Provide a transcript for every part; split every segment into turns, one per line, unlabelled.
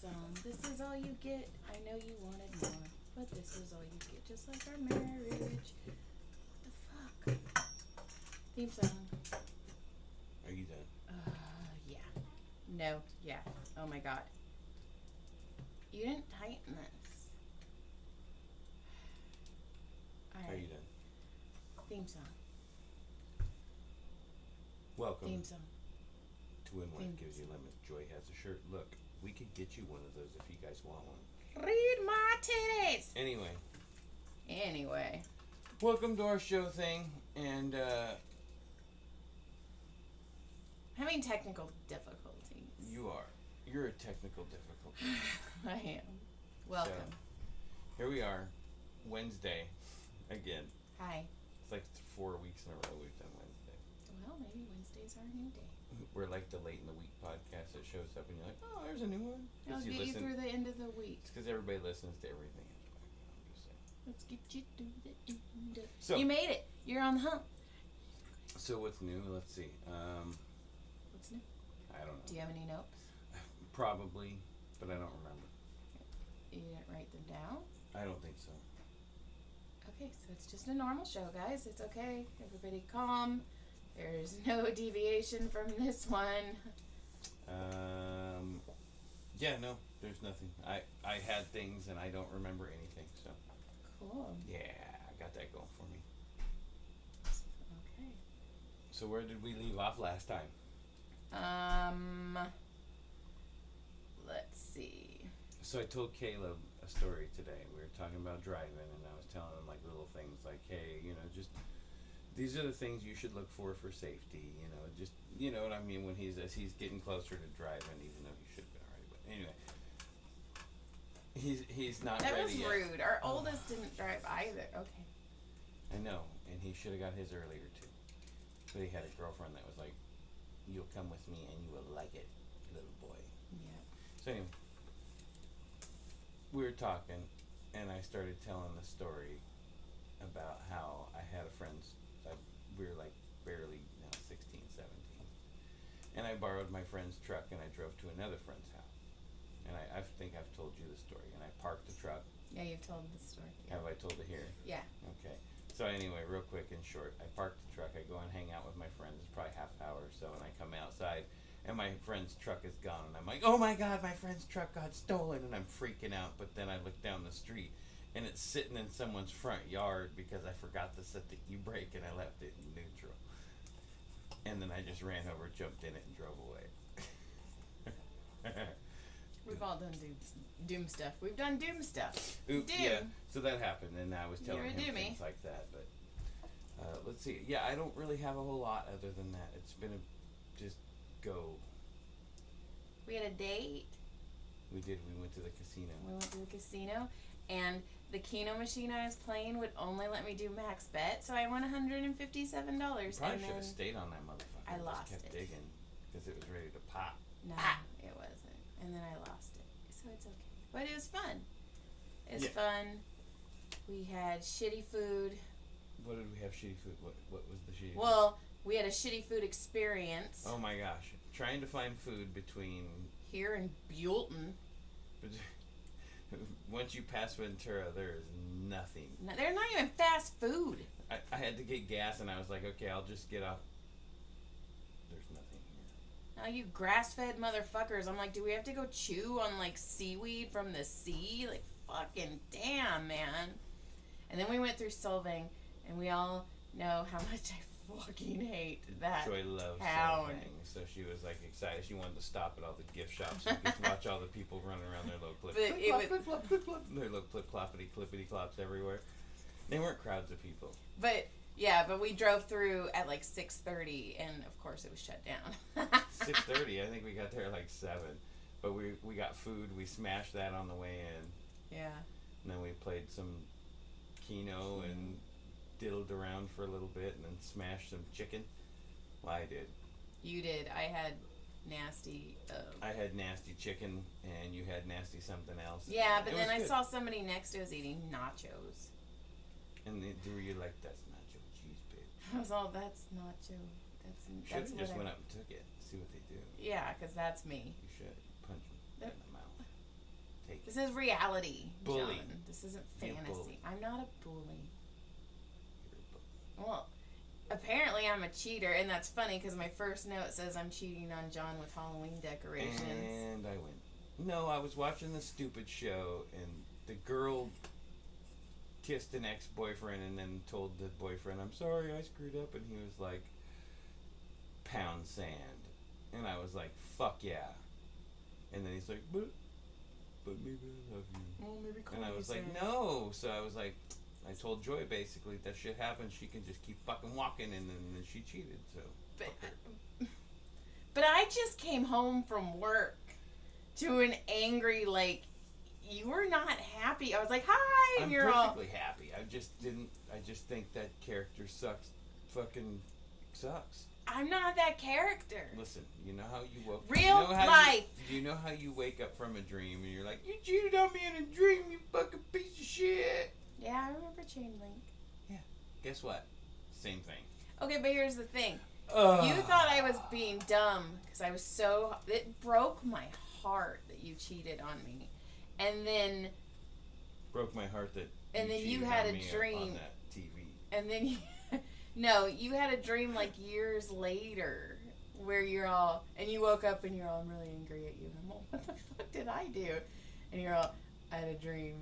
song. This is all you get. I know you wanted more, but this is all you get. Just like our marriage. What the fuck? Theme song.
Are you done?
Yeah. No, yeah. Oh my god. You didn't tighten this. Alright.
Are you done?
Theme song.
Welcome
Theme song.
to When One Gives You Lemons. Joy has a shirt. Look, we could get you one of those if you guys want one.
Read my titties!
Anyway. Welcome to our show thing, and
having technical difficulties.
You're a technical difficulty.
I am. Welcome.
So, here we are, Wednesday, again.
Hi.
It's like 4 weeks in a row we've done Wednesday.
Well, maybe Wednesday's our new day.
We're like the late in the week podcast that shows up and you're like, oh, there's a new one.
I'll get you through the end of the week.
It's because everybody listens to everything. I'm just saying.
Let's get you through the end of...
So,
you made it. You're on the hump.
So what's new? Let's see.
What's new?
I don't know.
Do you have any notes?
Probably, but I don't remember.
You didn't write them down?
I don't think so.
Okay, so it's just a normal show, guys. It's okay. Everybody calm. There's no deviation from this one.
Yeah, no, there's nothing. I had things and I don't remember anything, so.
Cool.
Yeah, I got that going for me.
Okay.
So where did we leave off last time?
Let's see.
So I told Caleb a story today. We were talking about driving, and I was telling him like little things like, hey, just these are the things you should look for safety. Just you know what I mean when he's getting closer to driving, even though he should have been already. But anyway, he's not
that
ready yet.
That was rude. Our oldest didn't drive either. Okay.
I know, and he should have got his earlier too. But he had a girlfriend that was like, "You'll come with me, and you will like it, little boy."
Yeah.
So anyway, we were talking, and I started telling the story about how I had a friend's, we were like barely 16, 17. And I borrowed my friend's truck, and I drove to another friend's house. And I think I've told you the story. And I parked the truck.
Yeah, you've told the story. Yeah.
Have I told it here?
Yeah.
Okay. So anyway, real quick and short, I parked the truck. I go and hang out with my friends. It's probably half hour or so, and I come outside. And my friend's truck is gone. And I'm like, oh my God, my friend's truck got stolen. And I'm freaking out. But then I look down the street, and it's sitting in someone's front yard because I forgot to set the e-brake and I left it in neutral. And then I just ran over, jumped in it, and drove away.
We've all done doom stuff. We've done doom stuff.
Oops,
doom.
yeah. So that happened, and I was telling
You're
him
doomy.
things like that. But let's see. Yeah, I don't really have a whole lot other than that. It's been just go.
We had a date.
We did. We went to the casino.
We went to the casino, and the Keno machine I was playing would only let me do max bet, so I won $157.
Probably should have stayed on that motherfucker.
I lost
just kept
it.
digging because it was ready to pop.
No, it wasn't. And then I lost it. So it's okay. But it was fun. It was fun. We had shitty food.
What did we have shitty food? What was the shitty food?
Well, we had a shitty food experience.
Oh my gosh. Trying to find food between...
Here in Buellton.
Once you pass Ventura, there is nothing.
No, they're not even fast food.
I had to get gas, and I was like, okay, I'll just get off. There's nothing here.
Now you grass-fed motherfuckers. I'm like, do we have to go chew on, like, seaweed from the sea? Like, fucking damn, man. And then we went through Solvang, and we all know how much I fucking hate that
Joy loves
town.
Solvang, so she was, like, excited. She wanted to stop at all the gift shops so we could watch all the people running around their little their little clip-cloppity, clippity-clops everywhere. They weren't crowds of people.
But... yeah, but we drove through at like 6:30, and of course it was shut down.
6:30. I think we got there at like 7. But we got food. We smashed that on the way in.
Yeah.
And then we played some Keno and diddled around for a little bit, and then smashed some chicken. Well, I did.
You did. I had nasty...
I had nasty chicken, and you had nasty something else.
Yeah, but then I saw somebody next to us eating nachos.
And were you like, that's nacho cheese, bitch?
I was all, that's nacho.
Should have just went up and took it. See what they do.
Yeah, because that's me.
You should punch them in the mouth. Take
This is reality,
Bully.
John. This isn't
You're a
fantasy.
bully.
I'm not a bully.
You're a
Well, apparently I'm a cheater, and that's funny because my first note says I'm cheating on John with Halloween decorations.
And I went, no, I was watching the stupid show, and the girl kissed an ex-boyfriend and then told the boyfriend, I'm sorry, I screwed up, and he was like, pound sand. And I was like, fuck yeah. And then he's like, but maybe I love you.
Well, maybe call
And I
me
was like,
Sam.
no. So I was like, I told Joy basically that shit happens. She can just keep fucking walking, and then she cheated. So.
But I just came home from work to an angry, like, you were not happy. I was like, hi, and
I'm
you're all.
perfectly happy. I just think that character sucks. Fucking sucks.
I'm not that character.
Listen, you know how you woke.
Real
you know how
life.
You know how you wake up from a dream and you're like, you cheated on me in a dream, you fucking piece of shit.
Yeah, I remember Chain Link.
Yeah. Guess what? Same thing.
Okay, but here's the thing. You thought I was being dumb because I was so. It broke my heart that you cheated on me. And then.
Broke my heart that.
And then you
cheated
had
on
a
me
dream.
on that TV.
And then you. No, you had a dream like years later where you're all. And you woke up and you're all, I'm really angry at you. And I'm all, what the fuck did I do? And you're all, I had a dream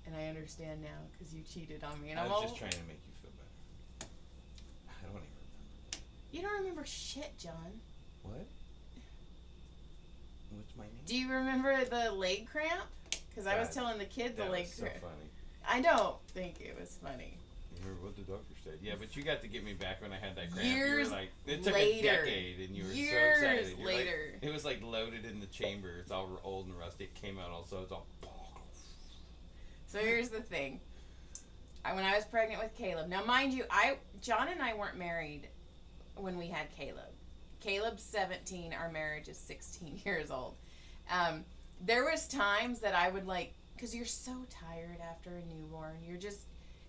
and I understand now because you cheated on me. And
I
I'm
was
all.
just trying to make you feel better. I don't even remember.
You don't remember shit, John.
What? What's my name?
Do you remember the leg cramp? Because I was
God,
telling the kid the
that
leg
was so
cramp.
funny.
I don't think it was funny.
You remember what the doctor said? Yeah, but you got to get me back when I had that cramp.
Years
you were like, it took
later.
a decade, and you were
Years
so excited. You're
later.
Like, it was like loaded in the chamber. It's all old and rusty. It came out also. It's all.
So here's the thing. When I was pregnant with Caleb, now mind you, John and I weren't married when we had Caleb. Caleb's 17. Our marriage is 16 years old. There was times that I would like, because you're so tired after a newborn. You're just,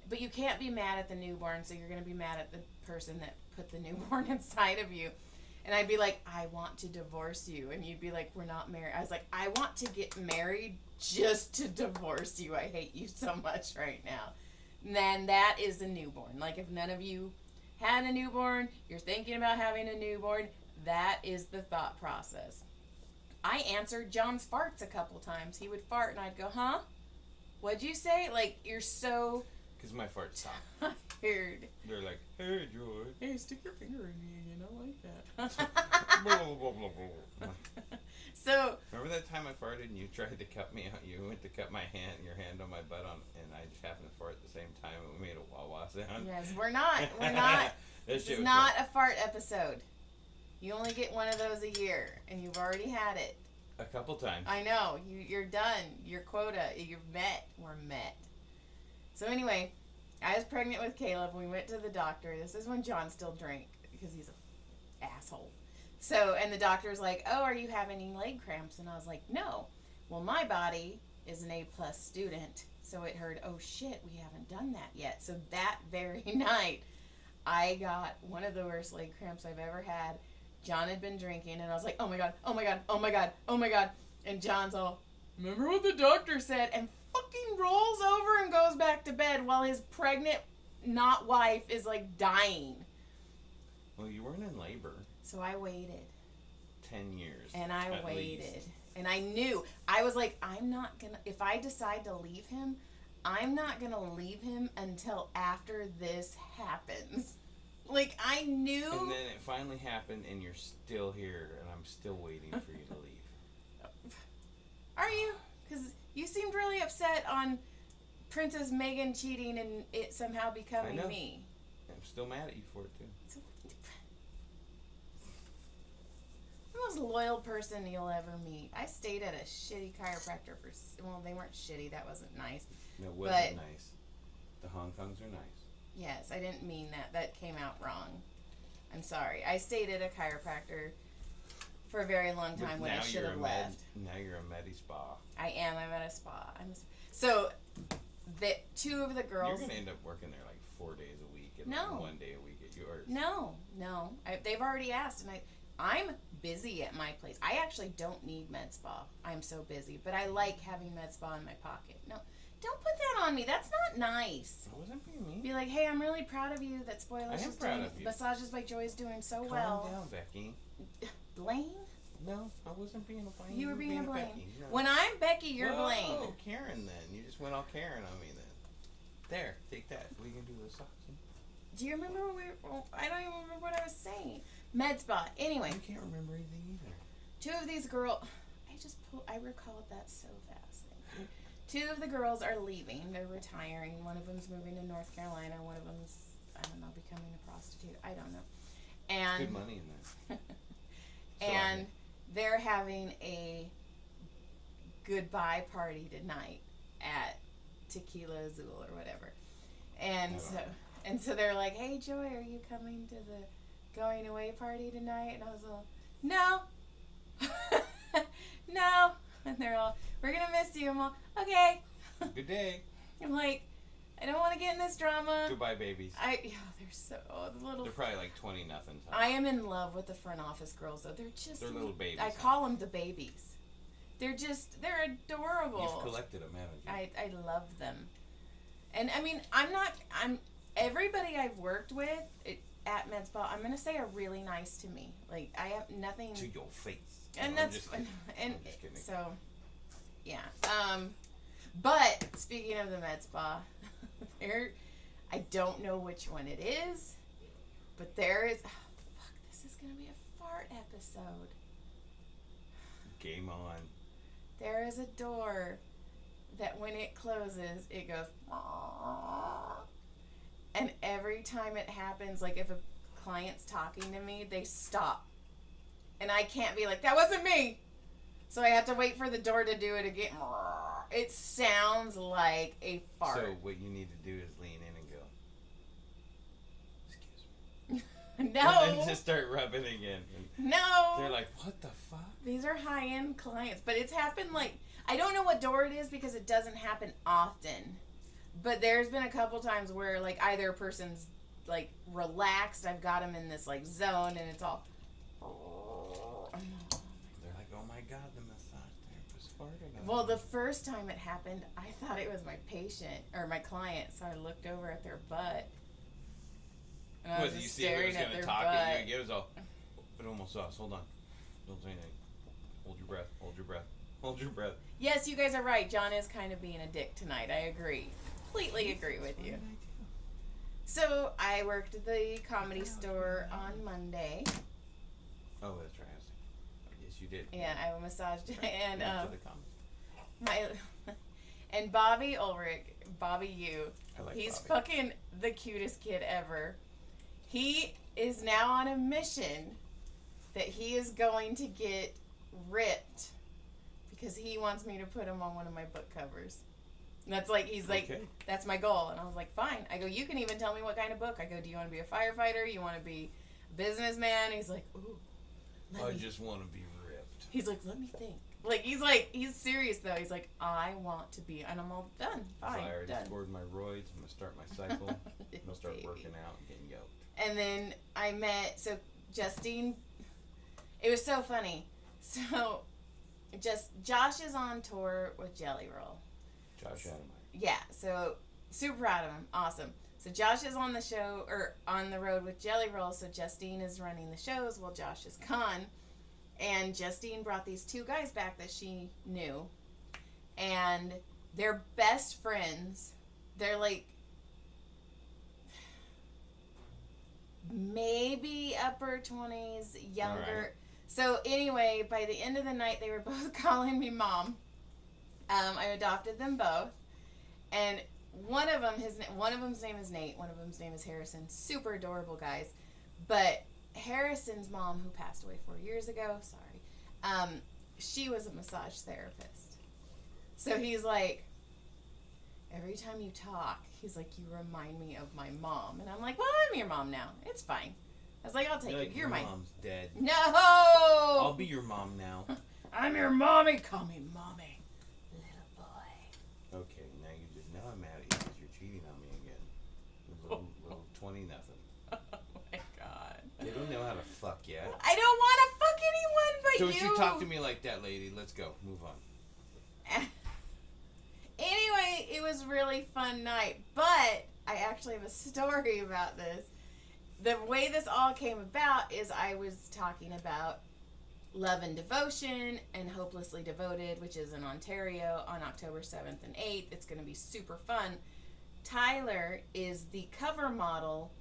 but you can't be mad at the newborn, so you're going to be mad at the person that put the newborn inside of you. And I'd be like, I want to divorce you. And you'd be like, we're not married. I was like, I want to get married just to divorce you. I hate you so much right now. And then that is a newborn. Like, if none of you had a newborn, you're thinking about having a newborn, that is the thought process. I answered John's farts a couple times. He would fart and I'd go, huh? What'd you say? Like, you're so
Because my farts talk.
tired.
They're like, hey, Joy.
Hey, stick your finger in me again. I like that.
Blah, blah, blah, blah.
So,
Remember that time I farted and you tried to cut me out? You went to cut my hand, your hand on my butt, and I just happened to fart at the same time, and we made a wah-wah sound.
yes, we're not. This
shit
is
was
not a fart episode. You only get one of those a year, and you've already had it.
a couple times.
I know. You're done. Your quota. You're met. We're met. So anyway, I was pregnant with Caleb. We went to the doctor. This is when John still drank because he's a asshole. So, and the doctor's like, oh, are you having any leg cramps? And I was like, no. Well, my body is an A+ student. So it heard, oh shit, we haven't done that yet. So that very night, I got one of the worst leg cramps I've ever had. John had been drinking, and I was like, oh my God, oh my God, oh my God, oh my God. And John's all, remember what the doctor said? And fucking rolls over and goes back to bed while his pregnant, not wife, is like dying.
Well, you weren't in labor.
So I waited.
10 years.
And I
at
waited.
least.
And I knew. I was like, I'm not going to, if I decide to leave him, I'm not going to leave him until after this happens. Like, I knew.
And then it finally happened, and you're still here, and I'm still waiting for you to leave.
Are you? Because you seemed really upset on Princess Megan cheating and it somehow becoming
I know.
me.
I'm still mad at you for it, too.
So, the most loyal person you'll ever meet. I stayed at a shitty chiropractor for, well, they weren't shitty. That wasn't nice.
No, it wasn't nice. The Hong Kongs are nice.
Yes, I didn't mean that. That came out wrong. I'm sorry. I stayed at a chiropractor for a very long time when I should have left.
Now you're a Medi Spa.
I am. I'm at a spa. So, the two of the girls.
You're going to end up working there like 4 days a week and
No.
like 1 day a week at yours.
No. They've already asked, and I'm busy at my place. I actually don't need med spa. I'm so busy. But I like having med spa in my pocket. No, don't put that on me. That's not nice.
I wasn't being mean.
Be like, hey, I'm really proud of you that Spoilers is doing Massages by Joy is doing so well.
Calm down, Becky.
Blaine?
No, I wasn't being a Blaine.
You were being a Blaine.
Becky. No.
When I'm Becky, you're Blaine.
Oh, Karen then. You just went all Karen on me then. There, take that. We can do this.
Do you remember when I don't even remember what I was saying. Med spa. Anyway.
I can't remember anything either.
Two of these girls, I recalled that so fast. Two of the girls are leaving. They're retiring. One of them's moving to North Carolina. One of them's, I don't know, becoming a prostitute. I don't know. And
good money in there.
And they're having a goodbye party tonight at Tequila Azul or whatever. And so they're like, hey, Joy, are you coming to the going away party tonight? And I was all, no. No. And they're all, we're going to miss you. I'm all, okay.
Good day.
I'm like, I don't want to get in this drama.
Goodbye, babies.
They're so little.
They're probably like 20 nothing.
I am in love with the front office girls, though. They're
little babies.
I call them the babies. They're adorable.
You've collected them, haven't you?
I love them. And I mean, everybody I've worked with at Med Spa, I'm going to say are really nice to me. Like, I have nothing.
To your face.
And
no,
that's, and
I'm just kidding.
So, yeah. But speaking of the Med Spa, I don't know which one it is, but there is, this is going to be a fart episode.
Game on.
There is a door that when it closes, it goes, aww. And every time it happens, like if a client's talking to me, they stop. And I can't be like, that wasn't me. So I have to wait for the door to do it again. It sounds like a fart.
So what you need to do is lean in and go, excuse me.
No.
And then just start rubbing again.
No.
They're like, what the fuck?
These are high-end clients. But it's happened like, I don't know what door it is because it doesn't happen often. But there's been a couple times where like either a person's like relaxed, I've got them in this like zone and it's all.
They're like, oh my God, the massage therapist farted.
Well, the first time it happened, I thought it was my patient or my client, so I looked over at their butt. And I was
you
just
see if it
staring
was
at
going
their
to talk
butt.
at you? It was all, it almost sauce. Hold on. Don't say anything. Hold your breath. Hold your breath. Hold your breath.
Yes, you guys are right. John is kind of being a dick tonight. I agree. Completely agree with you. So, I worked at the Comedy Store on Monday.
Oh, that's right. Yes, you did.
Yeah, I massaged and
I
and Bobby Ulrich, Bobby U.
like
He's
Bobby.
fucking the cutest kid ever. He is now on a mission that he is going to get ripped because he wants me to put him on one of my book covers. And that's like, he's like,
okay.
That's my goal. And I was like, fine. I go, you can even tell me what kind of book. I go, do you want to be a firefighter? You want to be a businessman? He's like, ooh.
I just want to be ripped.
He's like, let me think. He's serious though. He's like, I want to be, and I'm all done. Fine,
So I already
done.
scored my roids. I'm going to start my cycle. I'm going to start working out and getting yoked.
And then I met, Justine, it was so funny. So, Josh is on tour with Jelly Roll.
Josh Adamite.
Yeah, so super proud of him. Awesome. So Josh is on the show, or on the road with Jelly Roll, so Justine is running the shows while Josh is gone. And Justine brought these two guys back that she knew. And they're best friends. They're like maybe upper 20s, younger.
Right.
So anyway, by the end of the night, they were both calling me mom. I adopted them both. And one of them's name is Nate. One of them's name is Harrison. Super adorable guys. But Harrison's mom, who passed away 4 years ago, she was a massage therapist. So he's like, every time you talk, he's like, you remind me of my mom. And I'm like, well, I'm your mom now. It's fine. I was like, I'll take it. You're
your
my
mom's dead.
No!
I'll be your mom now.
I'm your mommy. Call me mommy. Little boy.
Okay, now I'm mad at you because you're cheating on me again. Little 20 nothing.
Oh my God.
They don't know how to fuck yet.
I don't want to
Don't you talk to me like that, lady. Let's go. Move on.
Anyway, it was a really fun night, but I actually have a story about this. The way this all came about is I was talking about Love and Devotion and Hopelessly Devoted, which is in Ontario on October 7th and 8th. It's going to be super fun. Tyler is the cover model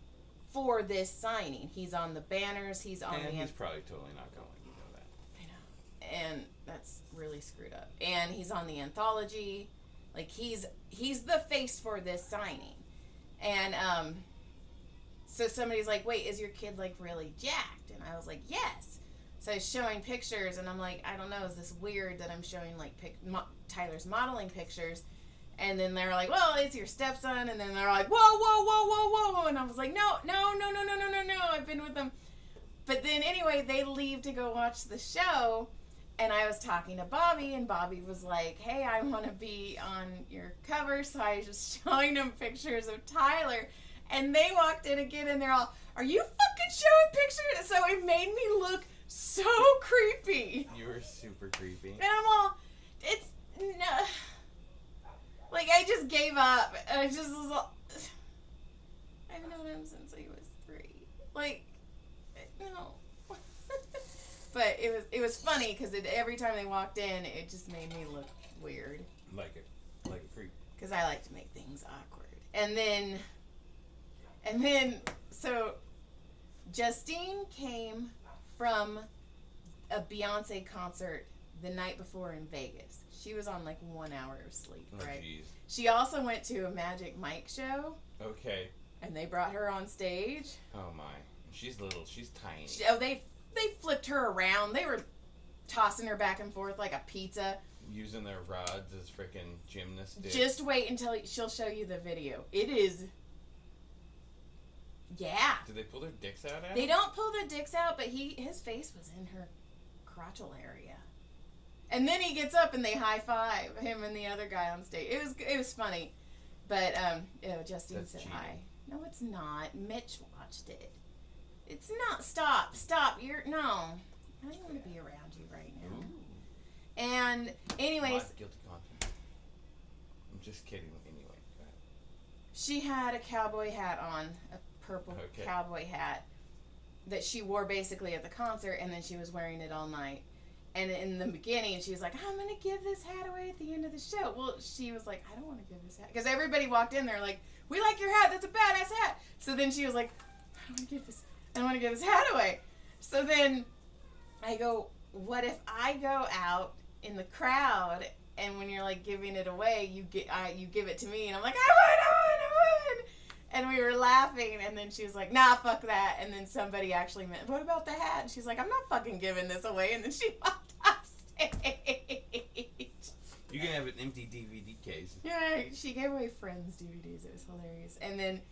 for this signing. He's on the banners. He's
probably totally not going. You know that.
I know. And that's really screwed up. And he's on the anthology. Like, he's the face for this signing. And so somebody's like, wait, is your kid, like, really jacked? And I was like, yes. So I was showing pictures, and I'm like, I don't know, is this weird that I'm showing, like, Tyler's modeling pictures? And then they're like, well, it's your stepson. And then they're like, whoa, whoa, whoa, whoa, whoa. And I was like, no, I've been with them. But then anyway, they leave to go watch the show. And I was talking to Bobby, and Bobby was like, hey, I want to be on your cover. So I was just showing them pictures of Tyler. And they walked in again, and they're all, are you fucking showing pictures? So it made me look so creepy.
You were super creepy.
And I'm all, it's, no. Like, I just gave up. And I just was all, I've known him since he was 3. Like, no. But it was funny because every time they walked in, it just made me look weird.
Like a creep.
Because I like to make things awkward. And then, so Justine came from a Beyonce concert the night before in Vegas. She was on like 1 hour of sleep, right?
Geez.
She also went to a Magic Mike show.
Okay.
And they brought her on stage.
Oh my. She's little. She's tiny.
They flipped her around. They were tossing her back and forth like a pizza.
Using their rods as freaking gymnastics.
Just wait until she'll show you the video. It is... Yeah.
Did they pull their dicks out at
They
him?
don't pull the dicks out, but his face was in her crotchal area. And then he gets up and they high five him and the other guy on stage. It was funny. But Justine
That's
said
cheating.
hi. No, it's not. Mitch watched it. It's not. Stop. No. I don't want to be around you right now.
Ooh.
And anyways,
Not guilty conscience. I'm just kidding. Anyway, go ahead.
she had a cowboy hat on, a purple cowboy hat that she wore basically at the concert, and then she was wearing it all night. And in the beginning, she was like, I'm going to give this hat away at the end of the show. Well, she was like, I don't want to give this hat. Because everybody walked in there like, we like your hat. That's a badass hat. So then she was like, I don't want to give this hat away. So then I go, what if I go out in the crowd, and when you're like giving it away, you give it to me, and I'm like, I would. And we were laughing, and then she was like, nah, fuck that. And then somebody actually meant, what about the hat? And she's like, I'm not fucking giving this away. And then she walked off stage.
You can have an empty DVD case.
Yeah, she gave away Friends DVDs. It was hilarious. And then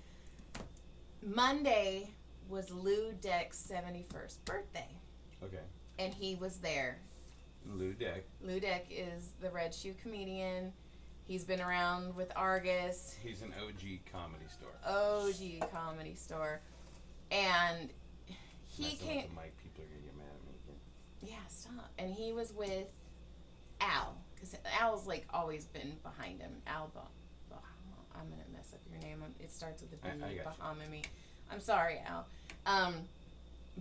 Monday was Lou Deck's 71st birthday. Okay. And he was there.
Lou Deck.
Lou Deck is the Red Shoe comedian. He's been around with Argus.
He's an OG comedy store.
OG comedy store. And he came...
With the mic, people are going to get mad at me again.
Yeah, stop. And he was with Al. Because Al's, like, always been behind him. Al... I'm going to mess up your name. It starts with a B. Bahama-me. I'm sorry, Al.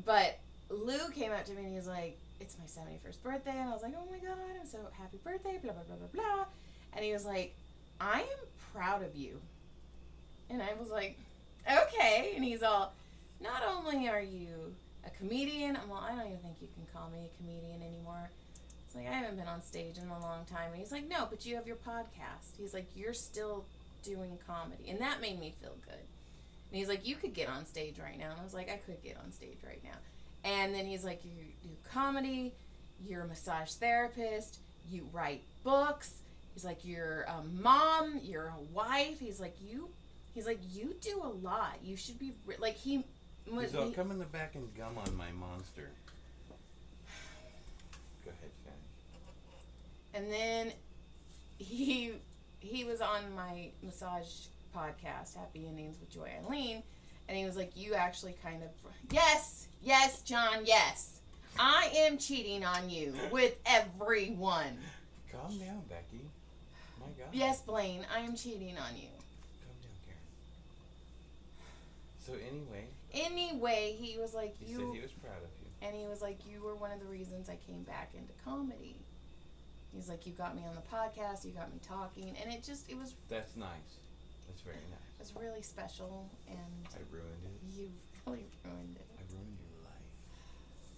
But Lou came up to me and he was like, it's my 71st birthday. And I was like, oh my God, I'm so happy birthday, blah, blah, blah, blah, blah. And he was like, I am proud of you. And I was like, okay. And he's all, not only are you a comedian, I'm all, I don't even think you can call me a comedian anymore. It's like, I haven't been on stage in a long time. And he's like, no, but you have your podcast. He's like, you're still doing comedy. And that made me feel good. And he's like, you could get on stage right now. And I was like, I could get on stage right now. And then he's like, you do comedy, you're a massage therapist, you write books. He's like, you're a mom, you're a wife. He's like, you do a lot. You should be, like, he's all,
come in the back and gum on my monster. Go ahead, finish.
And then he was on my massage podcast, Happy Endings with Joy Eileen, and he was like, you actually kind of, yes, John, yes. I am cheating on you with everyone.
Calm down, Becky. My God.
Yes, Blaine, I am cheating on you.
Calm down, Karen. So anyway.
Anyway, he was like,
He said he was proud of you.
And he was like, you were one of the reasons I came back into comedy. He's like, you got me on the podcast, you got me talking, and it was...
That's nice. That's very nice.
It was really special, and...
I ruined it.
You really ruined it.
I ruined your life.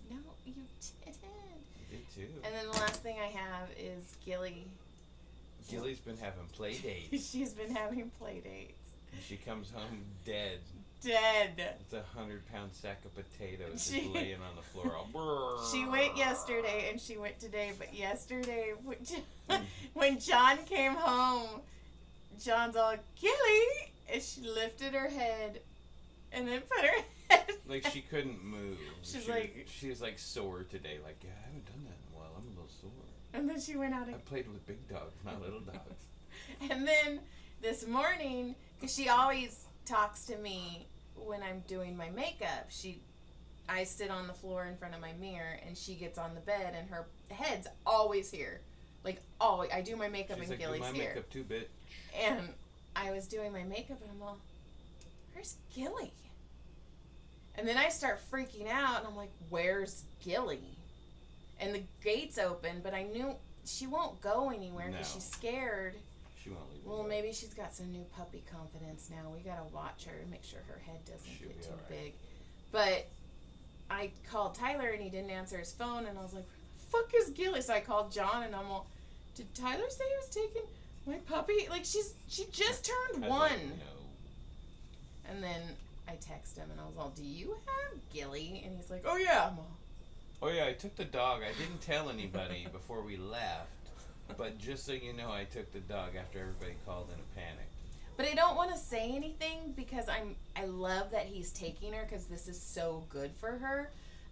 No, you didn't.
You did too.
And then the last thing I have is Gilly.
Gilly's been having play dates.
She's been having play dates.
And she comes home dead.
Dead.
It's a 100-pound sack of potatoes just laying on the floor. All
she went yesterday and she went today, but yesterday when John came home, John's all, Gilly, and she lifted her head and then put her head
like she couldn't move.
She
was like sore today. Like, yeah, I haven't done that in a while. I'm a little sore.
And then she went out
I played with big dogs, not little dogs.
And then this morning, because she always talks to me when I'm doing my makeup, I sit on the floor in front of my mirror and she gets on the bed and her head's always here. Like, always. I do my makeup and Gilly's
do my
here.
makeup too, bitch.
And I was doing my makeup and I'm all, where's Gilly? And then I start freaking out and I'm like, where's Gilly? And the gate's open, but I knew she won't go anywhere because she's scared.
She won't leave.
Well, maybe she's got some new puppy confidence now. We gotta watch her and make sure her head doesn't get too big. But I called Tyler and he didn't answer his phone and I was like, where the fuck is Gilly? So I called John and I'm all, did Tyler say he was taking my puppy? Like, she just turned 1.
Like, no.
And then I text him and I was all, do you have Gilly? And he's like, oh yeah. I'm all,
oh yeah, I took the dog. I didn't tell anybody before we left. But just so you know, I took the dog after everybody called in a panic.
But I don't want to say anything because I love that he's taking her because this is so good for her.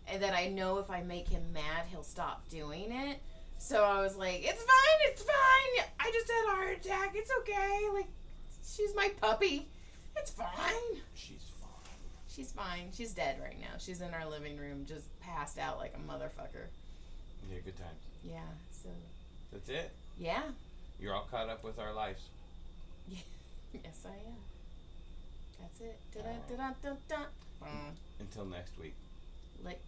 And that I know if I make him mad, he'll stop doing it. So I was like, it's fine. I just had a heart attack. It's okay. Like, she's my puppy. It's fine.
She's fine.
She's fine. She's dead right now. She's in our living room just passed out like a motherfucker.
Yeah, good times.
Yeah, so...
That's it?
Yeah.
You're all caught up with our lives.
Yes, I am. That's it.
Until next week.
Lick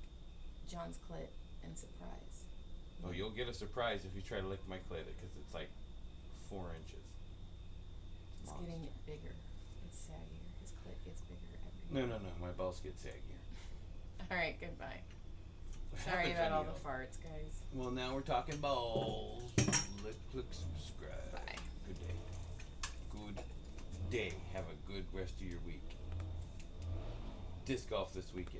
John's clit and surprise.
Oh, you'll get a surprise if you try to lick my clit because it's like 4 inches.
It's getting bigger. It's saggier. His clit gets bigger every
No. My balls get saggier.
All right, goodbye. Sorry about all the farts, guys.
Well, now we're talking balls. Click, subscribe.
Bye.
Good day. Good day. Have a good rest of your week. Disc golf this weekend.